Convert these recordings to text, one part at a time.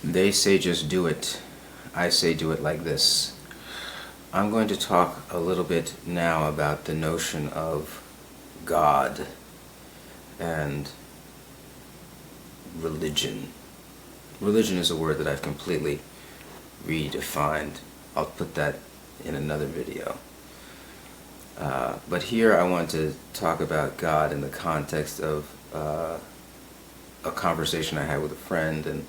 They say just do it. I say do it like this. I'm going to talk a little bit now about the notion of God and religion. Religion is a word that I've completely redefined. I'll put that in another video. But here I want to talk about God in the context of a conversation I had with a friend, and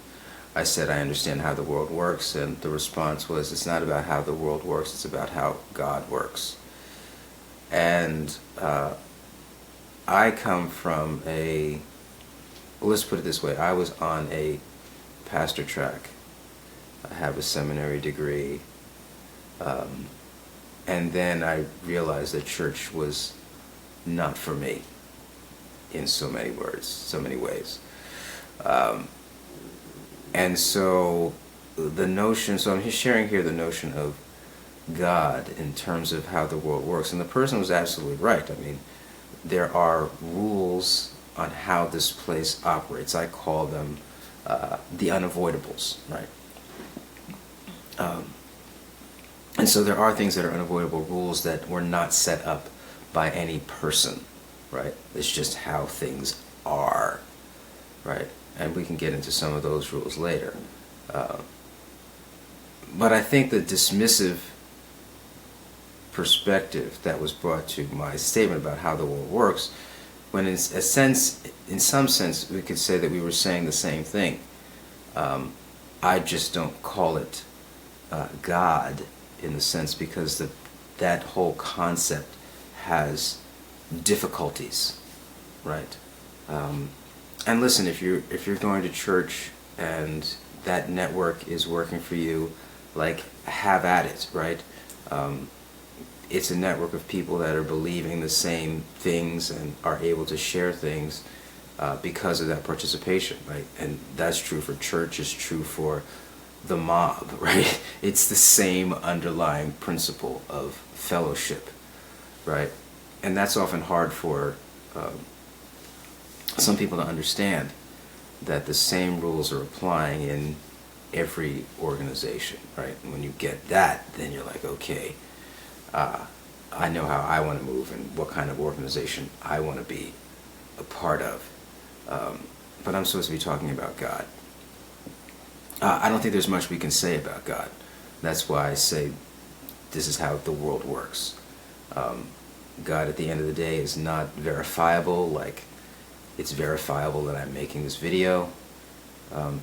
I said I understand how the world works, and the response was, it's not about how the world works, it's about how God works. And I come from well, let's put it this way, I was on a pastor track. I have a seminary degree, and then I realized that church was not for me in so many ways. And so I'm just sharing here the notion of God in terms of how the world works. And the person was absolutely right. I mean, there are rules on how this place operates. I call them the unavoidables, right? And so there are things that are unavoidable, rules that were not set up by any person, right? It's just how things are, right? And we can get into some of those rules later. But I think the dismissive perspective that was brought to my statement about how the world works, when in some sense, we could say that we were saying the same thing. I just don't call it God in the sense because that whole concept has difficulties, right? And listen, if you're going to church and that network is working for you, like, have at it, right? It's a network of people that are believing the same things and are able to share things because of that participation, right? And that's true for church, it's true for the mob, right? It's the same underlying principle of fellowship, right? And that's often hard for some people to understand, that the same rules are applying in every organization, right? And when you get that, then you're like, okay, I know how I want to move and what kind of organization I want to be a part of. But I'm supposed to be talking about God. I don't think there's much we can say about God. That's why I say this is how the world works. God, at the end of the day, is not verifiable like it's verifiable that I'm making this video.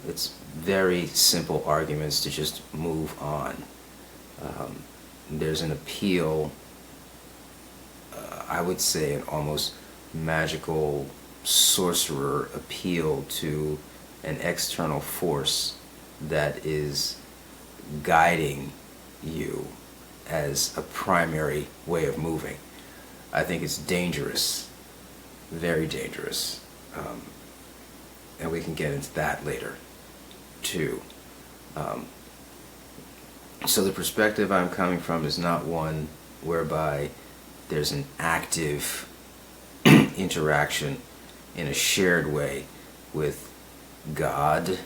It's very simple arguments to just move on. There's an appeal, I would say an almost magical sorcerer appeal to an external force that is guiding you as a primary way of moving. I think it's dangerous, very dangerous, and we can get into that later too. So the perspective I'm coming from is not one whereby there's an active interaction in a shared way with God.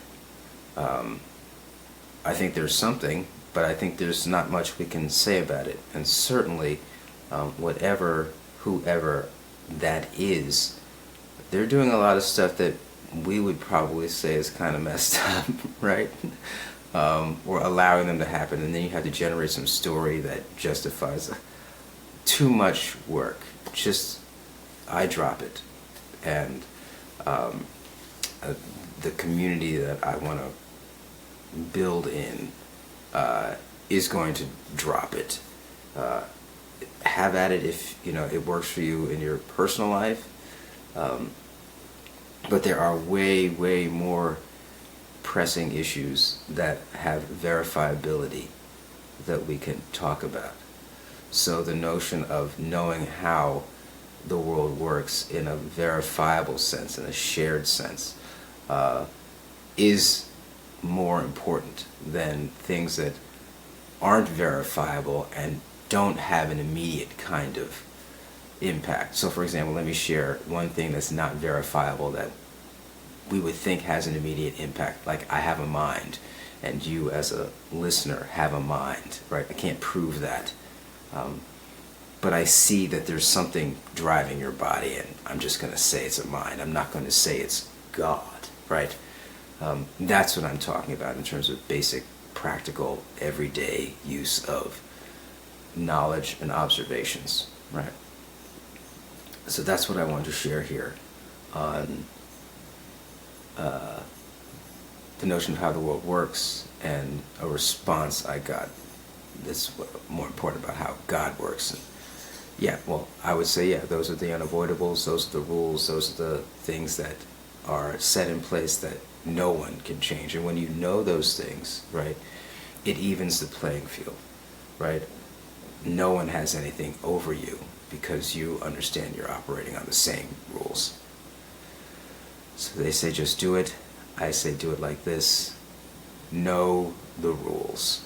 I think there's something, but I think there's not much we can say about it. And certainly, whoever that is, they're doing a lot of stuff that we would probably say is kind of messed up, right? Or allowing them to happen, and then you have to generate some story that justifies too much work. Just, I drop it. And the community that I want to build in is going to drop it. Have at it if it works for you in your personal life, but there are way more pressing issues that have verifiability that we can talk about. So the notion of knowing how the world works in a verifiable sense, in a shared sense, is more important than things that aren't verifiable and don't have an immediate kind of impact. So for example, let me share one thing that's not verifiable that we would think has an immediate impact. Like I have a mind, and you as a listener have a mind, right? I can't prove that. But I see that there's something driving your body, and I'm just going to say it's a mind. I'm not going to say it's God, right? That's what I'm talking about in terms of basic, practical, everyday use of knowledge and observations, right? So that's what I wanted to share here on the notion of how the world works, and a response I got that's more important about how God works. And yeah, well, I would say, yeah, those are the unavoidables, those are the rules, those are the things that are set in place that no one can change. And when you know those things, right, it evens the playing field, right? No one has anything over you because you understand you're operating on the same rules. So they say just do it. I say do it like this. Know the rules.